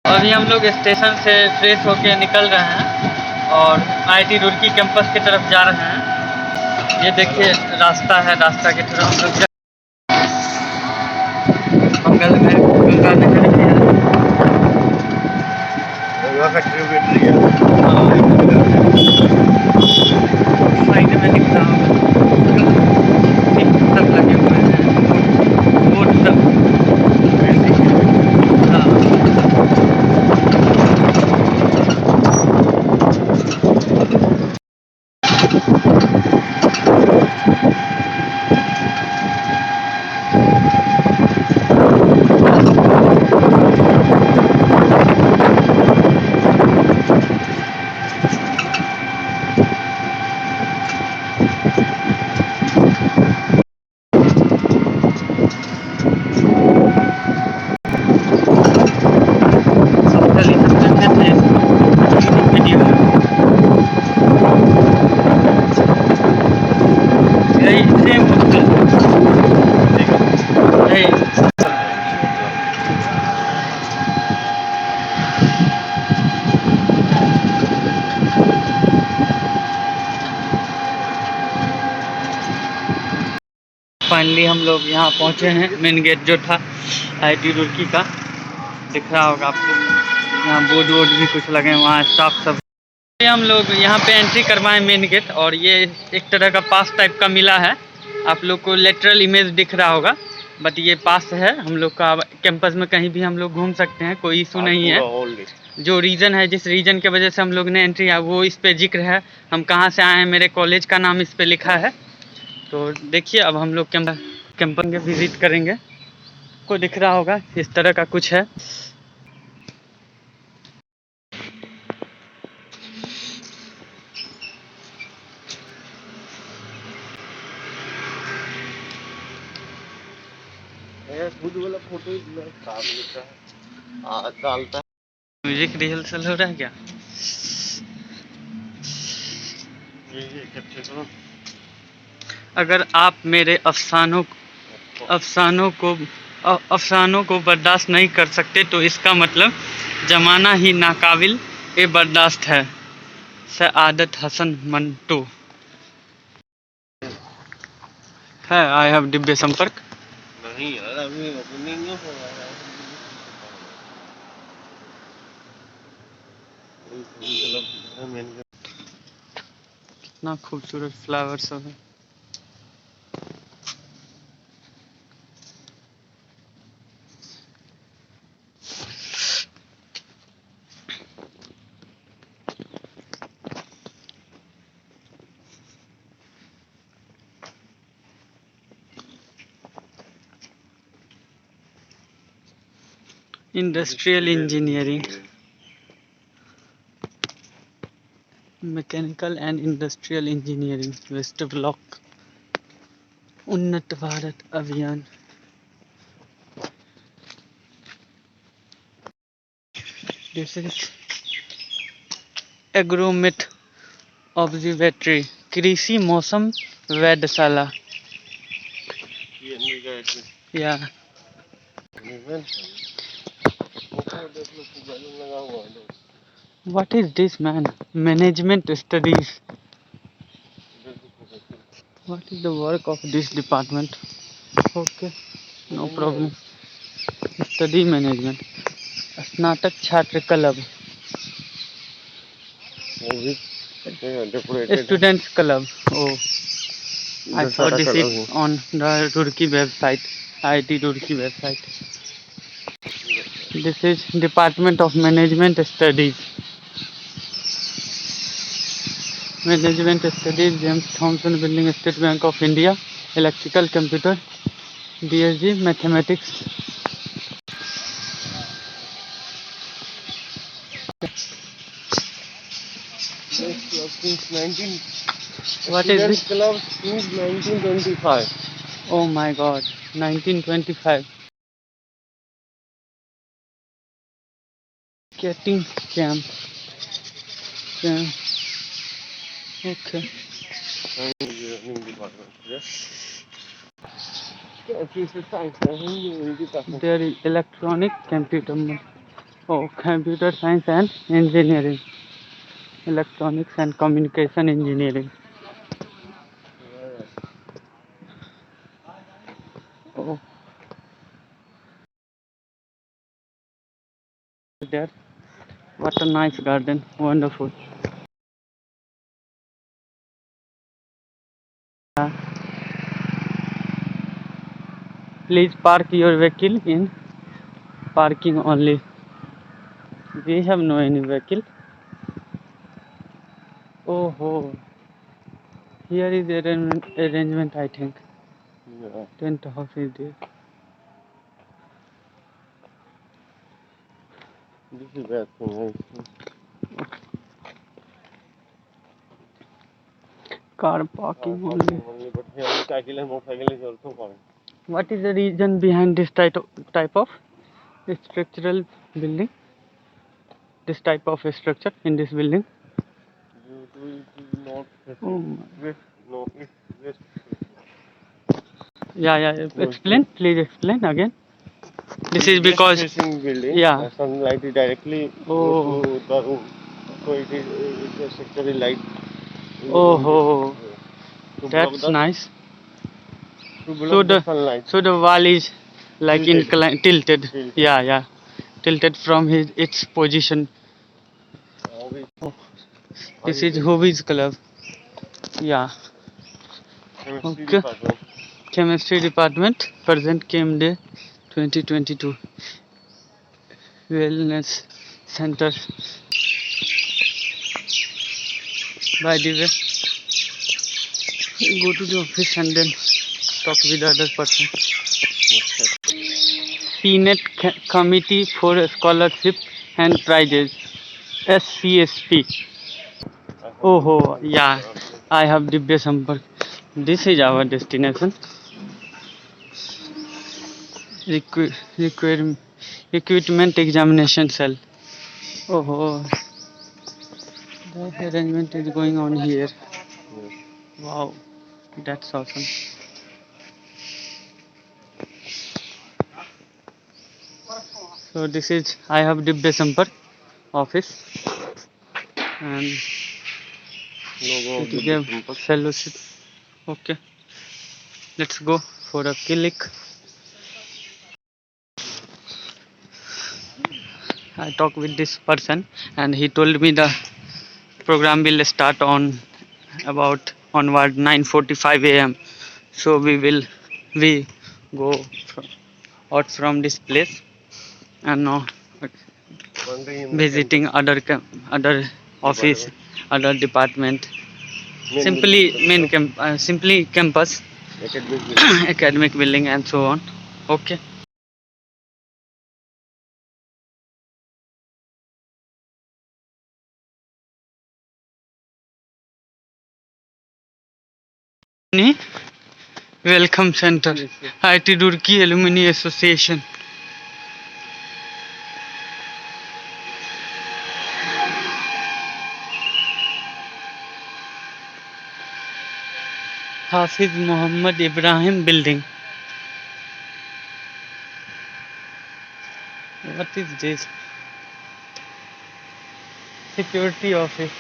अभी हम लोग स्टेशन से फ्रेश होके निकल रहे हैं और आईटी रुड़की कैंपस की तरफ जा रहे हैं। ये देखिए रास्ता है, रास्ता की तरफ हम लोग बगल में गंगा नहर भी है। गंगा का ट्रिब्यूटरी है। साइड में दिख रहा होगा सब लगे हुए हैं, बोट सब। हाँ, सब चल ही सकते थे इसको वीडियो में। यही सेम यही फाइनली हम लोग यहाँ पहुँचे हैं। मेन गेट जो था आईटी रुड़की का, दिख रहा होगा आपको। यहाँ बोर्ड वोर्ड भी कुछ लगे हैं, वहाँ स्टाफ सब। हम लोग यहाँ पे एंट्री करवाएं मेन गेट, और ये एक तरह का पास टाइप का मिला है। आप लोग को लेटरल इमेज दिख रहा होगा, बट ये पास है हम लोग का। कैंपस में कहीं भी हम लोग घूम सकते हैं, कोई इशू नहीं है। जो रीज़न है, जिस रीज़न के वजह से हम लोग ने एंट्री है, वो इस पे जिक्र है। हम कहाँ से आए हैं, मेरे कॉलेज का नाम इस पे लिखा है। तो देखिए अब हम लोग कैंपस में विजिट करेंगे। को दिख रहा होगा इस तरह का कुछ है। खुद वाला फोटो खराब लिखा है। डालता म्यूजिक रिहर्सल हो रहा है क्या? है। अगर आप मेरे अफसानों को बर्दाश्त नहीं कर सकते तो इसका मतलब ज़माना ही नाकाबिल ए बर्दाश्त है। सआदत हसन मंटो है। आई हैव दिव्य संपर्क। नहीं यार, अभी ओपनिंग हो रहा है। इतना खूबसूरत फ्लावर सब है। Industrial engineering, mechanical and industrial engineering, west block, Unnat Bharat अभियान। दिस इज एग्रोमेट ऑब्जर्वेटरी, कृषि मौसम वेधशाला। या what is this man? Management studies. What is the work of this department? Okay, no problem. Study management, स्नातक छात्र club, students club. Oh, I saw this it on the Roorkee website, IIT Roorkee website. This is Department of Management Studies. Management Studies, James Thomson Building, State Bank of India, Electrical Computer, DSG, Mathematics. Since 19 What is this? Club since 1925. Oh my God, 1925. Skating camp. Yeah. Okay. Running department. There is electronic computer. Oh, computer science and engineering, electronics and communication engineering. Oh, there. What a nice garden. Wonderful. Uh, Please park your vehicle in parking only. We have no any vehicle. Oh, ho. Here is arrangement, I think. Yeah. Tent house is there. This is bathroom. Car parking only. Only, but here cycle and motorcycle is also common. What is the reason behind this type of structural building? This type of structure in this building? Due to it is not Oh facing my. west, no, it's west. Yeah. No, Explain. Please explain again. This is it's west because. facing building. Yeah. Sunlight is directly go Oh. to the room. So it's a secondary light Oh in this ho. to block That's the nice. to So block the the sunlight. so the wall is like Tilted. inclined, tilted. Tilted. Yeah. Tilted from its position. Always This is Hobbies Club. Yeah. chemistry Okay. department. Chemistry department. Present came day 2022. Wellness center. By the way, go to the office and then talk with the other person. CNET Committee for Scholarship and Prizes. SCSP. Oh ho, yeah. I have Divya Sampark. This is our destination. Requirement equipment examination cell. Oh ho, the arrangement is going on here. Wow, that's awesome. So this is I have Divya Sampark office and Logo of it the gave Sampark. fellowship. Okay, let's go for a click. I talked with this person and he told me the program will start on about onward 9:45 a.m. So we go out from this place and now Wandering in the visiting campus. other office, Department. other department. Main Simply building. simply campus, Academic building. academic building and so on. Okay. Welcome Center, IT Roorkee Alumni Association. Hafiz Muhammad Ibrahim Building. What is this? Security office.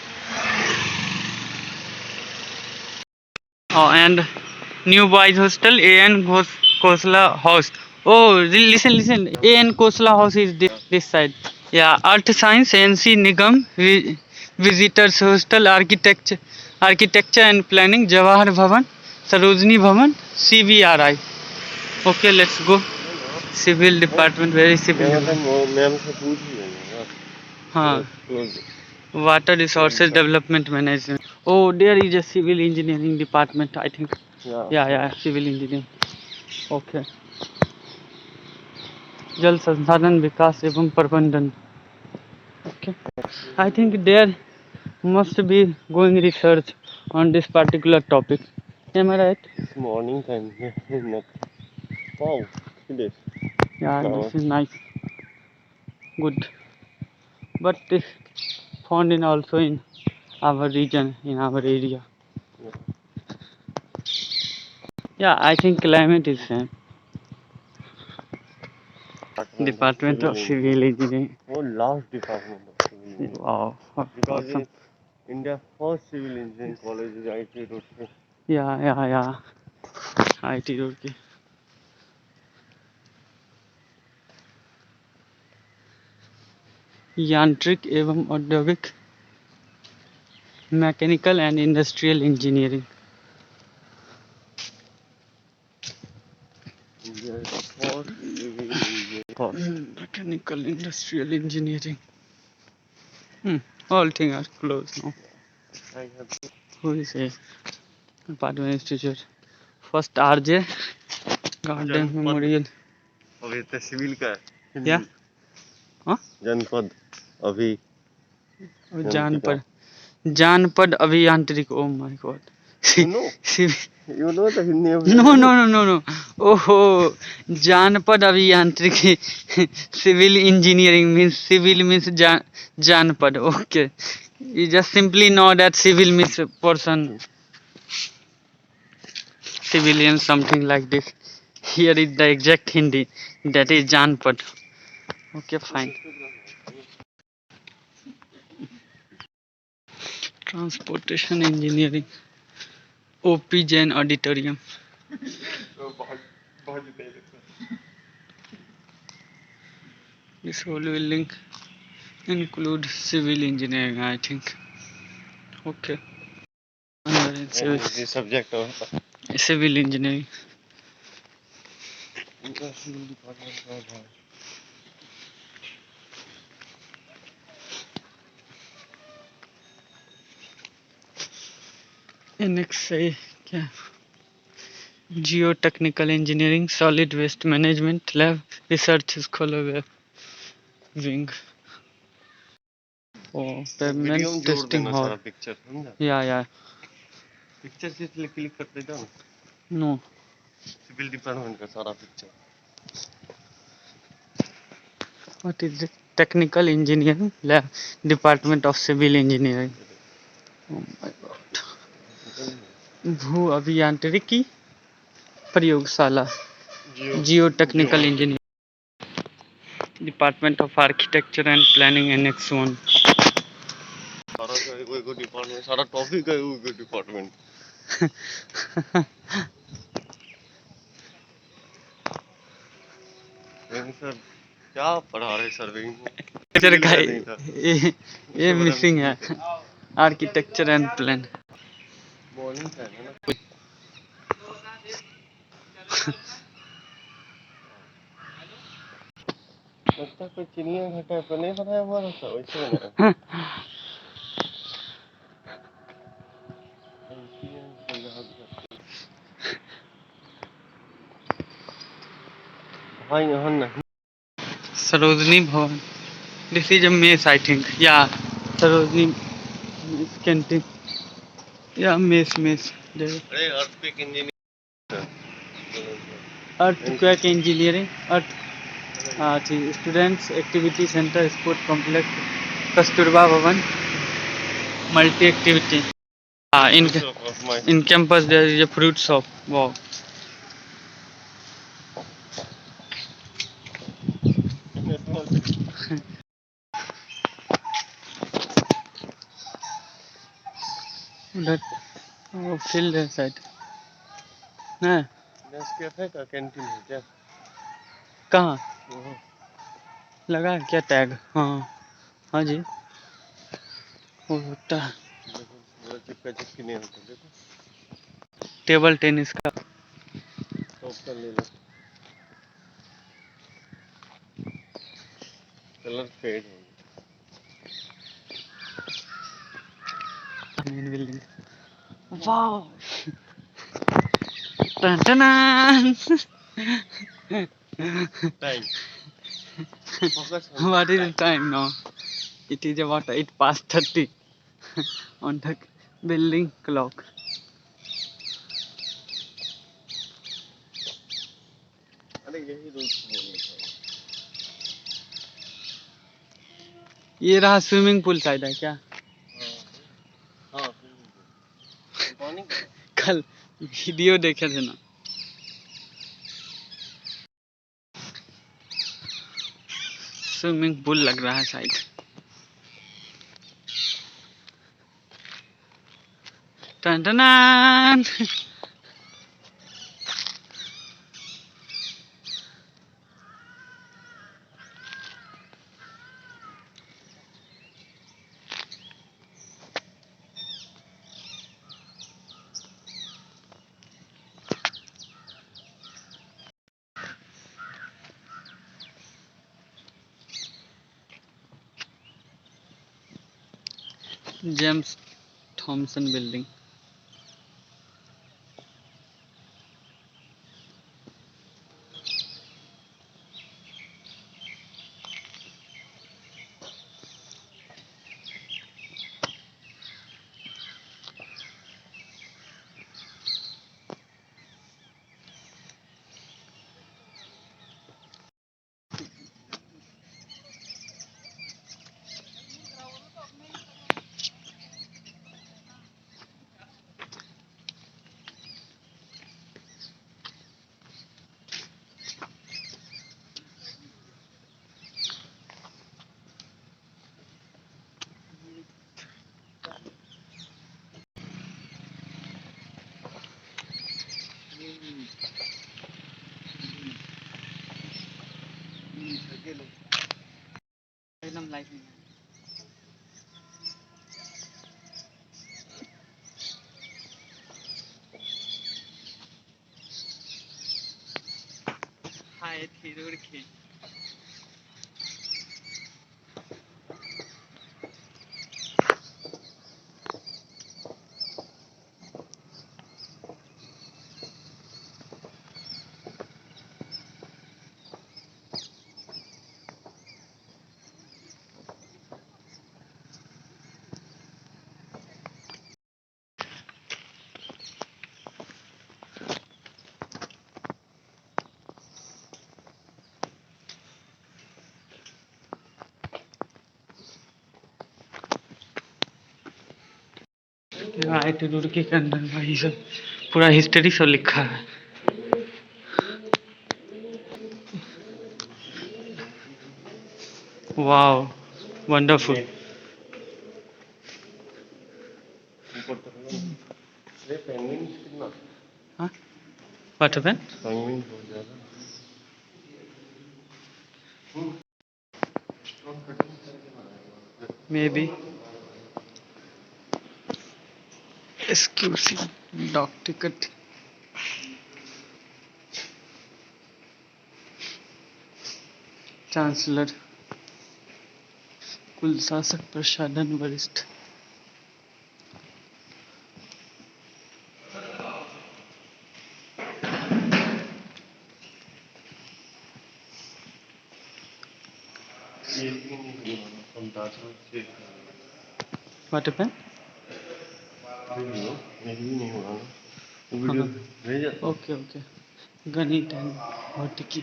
Oh, and new boys hostel, A.N. Khosla House. Oh, listen. A.N. Khosla House is this side. Yeah, Art Science, NC Nigam, Visitors Hostel, Architecture and Planning, Jawahar Bhavan, Sarojini Bhavan, CBRI. Okay, let's go. Civil department, very civil. Ma'am से पूछ ही लेंगे. हाँ. Close. Water Resources Development Management. Oh, there is a civil engineering department, I think. Yeah, civil engineering. Okay. जल संसाधन विकास एवं प्रबंधन. Okay. I think there must be going research on this particular topic. Am I right? It's morning time. Wow, look at this. Yeah, Flower. this is nice. Good. But this found in also in our region, in our area. Yeah, I think climate is same. Department of civil engineering. वो last department of civil engineering. Wow, Because awesome. India first civil engineering college is IT Roorkee. Yeah. IT Roorkee. यांत्रिक एवं औद्योगिक, mechanical and industrial engineering. India is the first civil engineering. Mechanical industrial engineering. All things are closed now. I have Who is a Department Institute? First RJ Garden जनपद. Memorial. अभी तो civil का है. क्या? हाँ? जनपद अभी जानपद अभियांत्रिक. Oh my God. you know the Hindi of No. ओहो, जानपद अभियांत्रिकी. Civil engineering means civil means जानपद. Okay. You just simply know that civil means person, civilian, something like this. Here is the exact Hindi. That is जानपद. Okay, fine. Transportation engineering. OP Jain Auditorium. This whole building include civil engineering, I think. Okay. the subject of Civil engineering. civil department का है. Next है क्या? Geotechnical engineering, solid waste management lab, research scholar wing. Oh, pavement video में जोड़ testing देना hall. सारा picture समझा. Yeah. Picture से क्लिक करते जाओ. No. सिविल डिपार्टमेंट का सारा picture. What is it? Technical engineering lab, Department of Civil Engineering. Oh my God. भू अभियांत्रिकी प्रयोगशाला. Geotechnical engineering. Department of Architecture and Planning Annex 1. सारा का कोई डिपार्टमेंट सारा टॉपिक है कोई डिपार्टमेंट. सर क्या पढ़ा रहे सर्विंग टीचर का ये मिसिंग है. Architecture and plan. Morning time है ना. लगता है कोई चिड़िया घर टाइप का नहीं बनाया हुआ रहता वैसे बनाया. हाँ यहाँ नहीं. सरोजनी भवन. This is a mess, I think. Yeah, Sarojini canteen. Yeah, mess. There. अरे earthquake engineer. Earthquake engineering. Students Activity Center, Sport Complex, Kasturba Bhavan, Multi Activity. In campus there is a fruit shop. Wow. That field है शायद. ना Nescafe का canteen है क्या? कहाँ लगा है क्या टैग? हाँ जी. वो होता है. चिपकी नहीं होता. देखो टेबल टेनिस का. टॉप कर ले लो. कलर फेड हो main building. Wow. Dun. Time. What is the time now? It is about 8:30 on the building clock. अरे यही रूल्स बोलने था. ये रहा स्विमिंग पूल शायद है क्या? हाँ पानी का कल वीडियो देखे थे ना. स्विमिंग पूल लग रहा है शायद। टन टन टन। James Thomson building. एकदम लाइट में हाय थी रुड़की। IIT रुड़की के अंदर भाई सब पूरा हिस्ट्री सब लिखा है। Wow wonderful. हाँ what happened? Maybe exclusive doc ticket. Chancellor कुल शासक प्रसाधन वरिष्ठ। What happened? Okay okay. गणित एंड भौतिकी।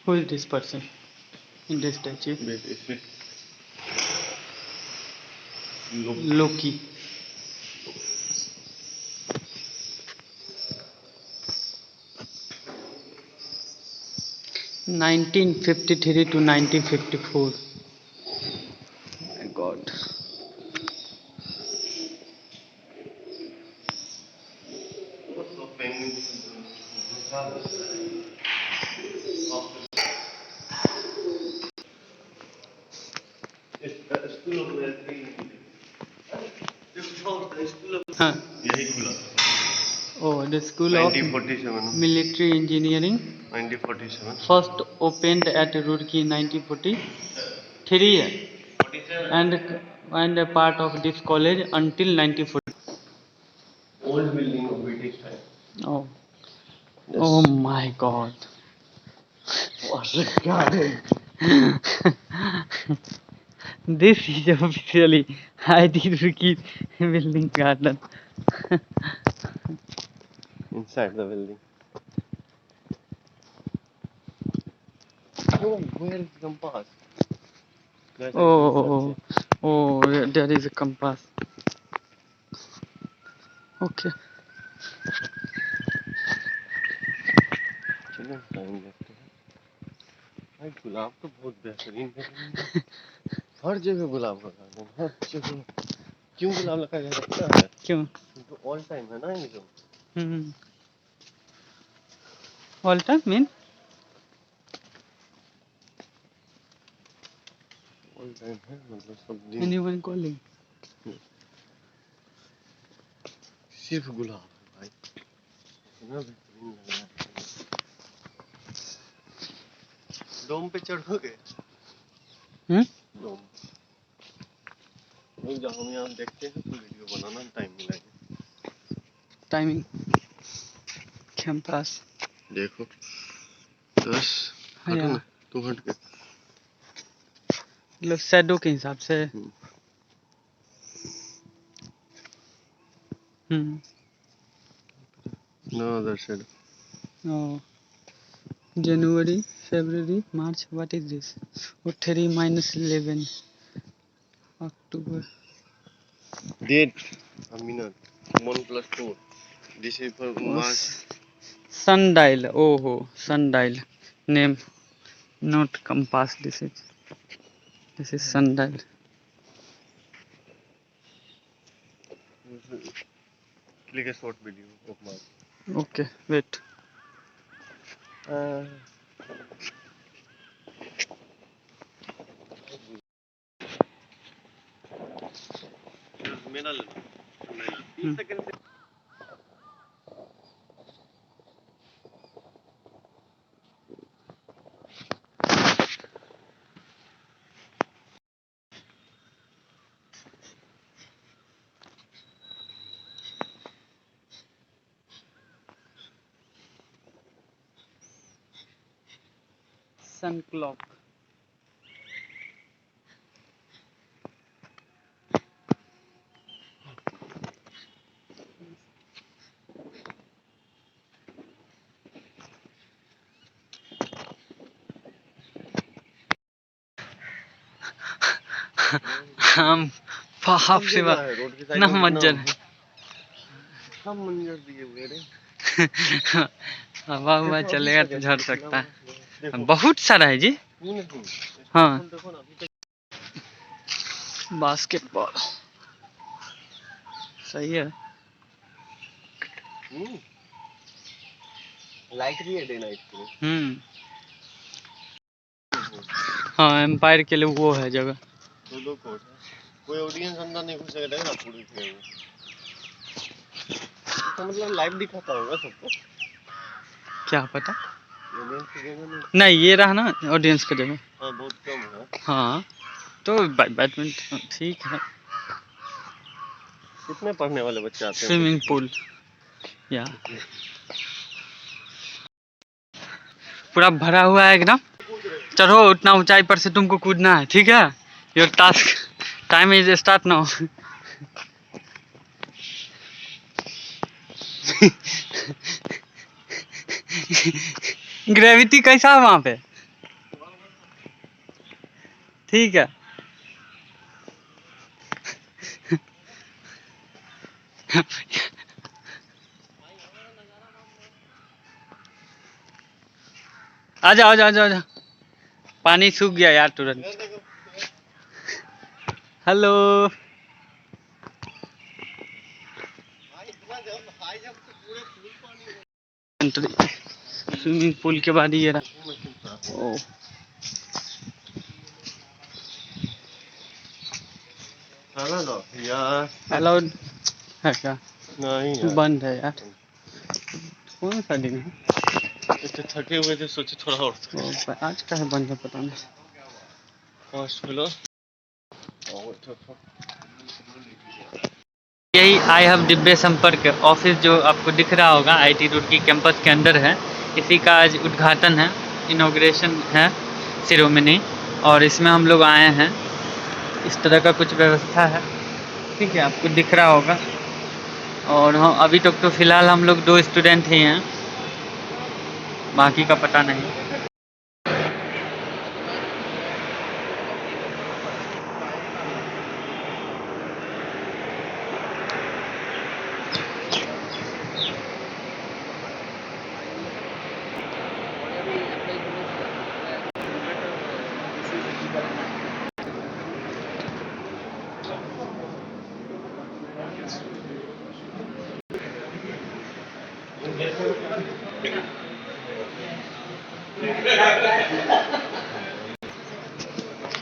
Who is this person in this statue? Loki. (1953 to 1954). My God. हाँ oh the school of 1947 military engineering 1947 first opened at Roorkee 1943 and a part of this college until 1940. old building of British time. Oh Yes. oh my God. What a garden. This is officially IIT Roorkee building garden. Inside the building. Oh, where is the compass? Guys, I can Oh, search it. oh, there is a compass. Okay. Student time देखते हैं। भाई गुलाब तो बहुत बेहतरीन बेहतरीन हर जगह गुलाब का garden, हर जगह। क्यों गुलाब लगाया जा सकता है? क्यों? तो ऑल टाइम है ना ये जो। All time mean all time है मतलब सब दिन एनीवन कॉलिंग। सिर्फ गुलाब है भाई, इतना बेहतरीन लग रहा है। डोम पे चढ़ोगे? डोम जहाँ हम यहाँ देखते हैं तो वीडियो बनाना टाइम मिलेगा। टाइमिंग कैंपस देखो 10 हटो ना, तू हट के। मतलब शैडो के हिसाब से। No other shade. जनवरी फरवरी मार्च व्हाट इज दिस? 3 - 11 अक्टूबर। Date a minute 1+4 this is for March. sundial, oh sundial name not compass, this is sundial. Click a short video of March. Okay, wait. मेरा ले लो, मेरा 30 सेकंड से। Sun clock. हम पाप से ना मंजर सब मंजर दिए हुए रे। हवा हुआ चलेगा तो झड़ सकता है। बहुत सारा है जी। हाँ, बास्केटबॉल सही है। लाइट भी है डे नाइट के। हाँ, एम्पायर के लिए वो है जगह। दो कोर्ट है, कोई ऑडियंस अंदर नहीं घुस सकता है ना पूरी खेल में। तो मतलब लाइव दिखाता होगा सबको। क्या पता ऑडियंस की जगह नहीं, ये रहा ना ऑडियंस की जगह। हाँ बहुत कम है। हाँ तो बैडमिंटन ठीक है। कितने पढ़ने वाले बच्चे आते हैं? स्विमिंग पूल या पूरा भरा हुआ है एकदम। चढ़ो, उतना ऊंचाई पर से तुमको कूदना है, ठीक है? Your task time is start now. Gravity कैसा है वहां पे? ठीक है। आजा आजा आजा आजा, पानी सूख गया यार तुरंत। हेलो, स्विमिंग पूल के बाद ये रहा। ओ यार अलाउड है क्या? नहीं यार, बंद है यार। कौन सा दिन है? इतने थके हुए थे, सोचे थोड़ा और। आज का है बंद है, पता नहीं। यही आई हैव दिव्य संपर्क ऑफिस जो आपको दिख रहा होगा आईटी रुड़की कैंपस के अंदर है। इसी का आज उद्घाटन है, इनॉग्रेशन है, सेरेमनी। और इसमें हम लोग आए हैं। इस तरह का कुछ व्यवस्था है, ठीक है, आपको दिख रहा होगा। और हाँ, अभी तक तो फिलहाल हम लोग 2 स्टूडेंट ही हैं, बाकी का पता नहीं।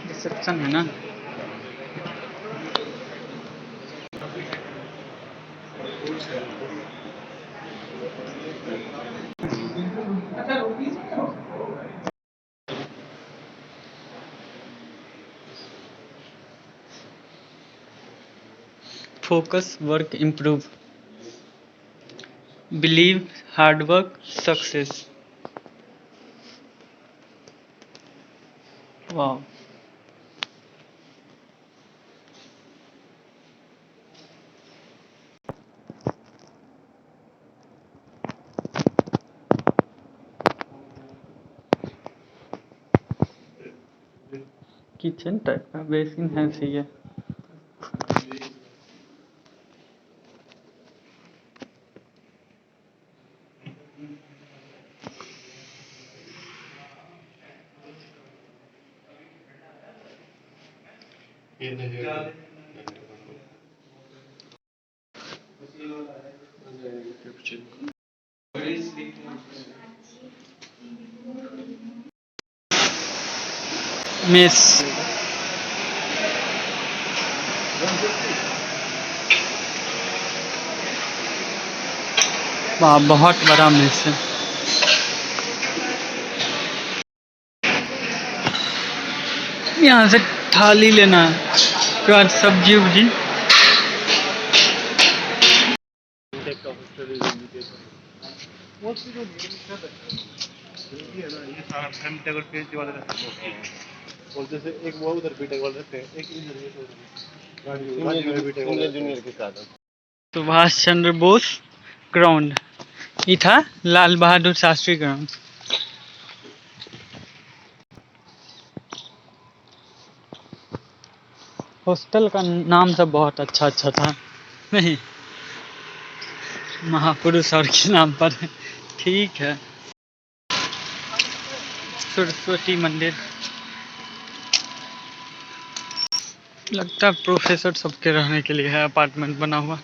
रिसेप्शन है ना। Focus, work, improve, believe, hard work, success. वाह। किचन टाइप का बेसिन है, सही है। मेस। वाह, बहुत बड़ा मेस है। यहाँ से थाली लेना है, उसके बाद सब्जी उब्जी। ये सारा फैमिली अगर पेज वाले रहते हैं और जैसे एक वो उधर बीटेक वाले रहते हैं, एक इधर ये गाड़ी में बीटेक वाले जूनियर के साथ। सुभाष चंद्र बोस ग्राउंड, ये था लाल बहादुर शास्त्री ग्राउंड। हॉस्टल का नाम सब बहुत अच्छा अच्छा था, नहीं महापुरुष और के नाम पर। ठीक है। सरस्वती मंदिर, लगता है प्रोफेसर सबके रहने के लिए है, अपार्टमेंट बना हुआ।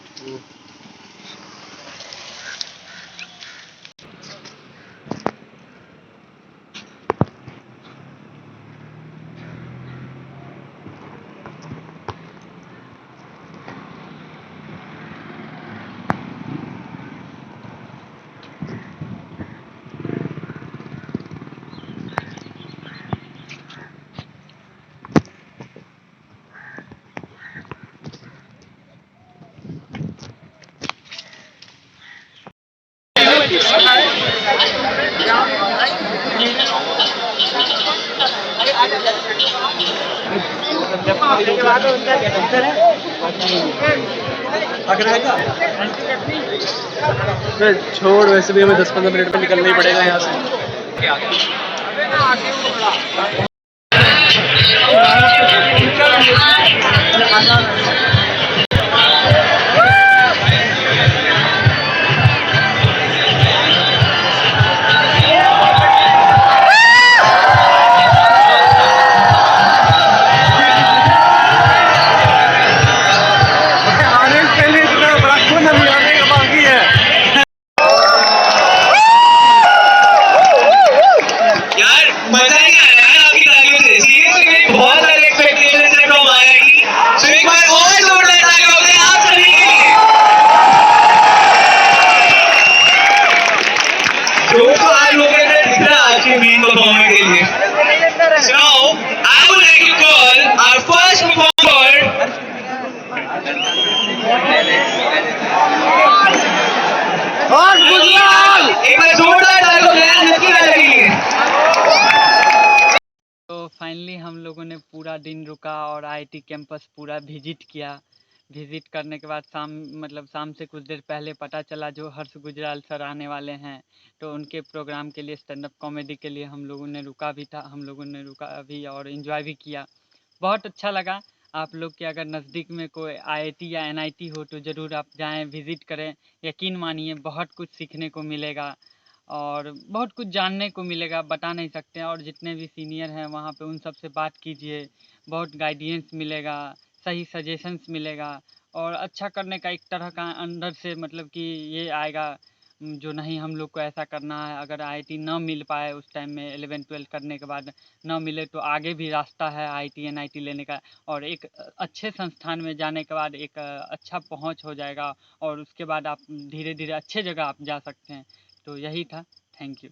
छोड़, वैसे भी हमें 10-15 मिनट में निकलना ही पड़ेगा यहाँ से। तो फाइनली हम लोगों ने पूरा दिन रुका और आईटी कैंपस पूरा विजिट किया। विजिट करने के बाद शाम से कुछ देर पहले पता चला जो हर्ष गुजराल सर आने वाले हैं, तो उनके प्रोग्राम के लिए, स्टैंड अप कॉमेडी के लिए हम लोगों ने रुका भी और एंजॉय भी किया। बहुत अच्छा लगा। आप लोग के अगर नज़दीक में कोई आईआईटी या एनआईटी हो तो ज़रूर आप जाएं, विज़िट करें। यकीन मानिए बहुत कुछ सीखने को मिलेगा और बहुत कुछ जानने को मिलेगा, बता नहीं सकते हैं। और जितने भी सीनियर हैं वहाँ पे उन सब से बात कीजिए, बहुत गाइडेंस मिलेगा, सही सजेशंस मिलेगा और अच्छा करने का एक तरह का अंदर से कि ये आएगा जो नहीं हम लोग को ऐसा करना है, अगर आईआईटी ना मिल पाए उस टाइम में 11-12 करने के बाद ना मिले तो आगे भी रास्ता है आईआईटी एनआईटी लेने का, और एक अच्छे संस्थान में जाने के बाद एक अच्छा पहुंच हो जाएगा और उसके बाद आप धीरे धीरे अच्छे जगह आप जा सकते हैं। तो यही था। Thank you.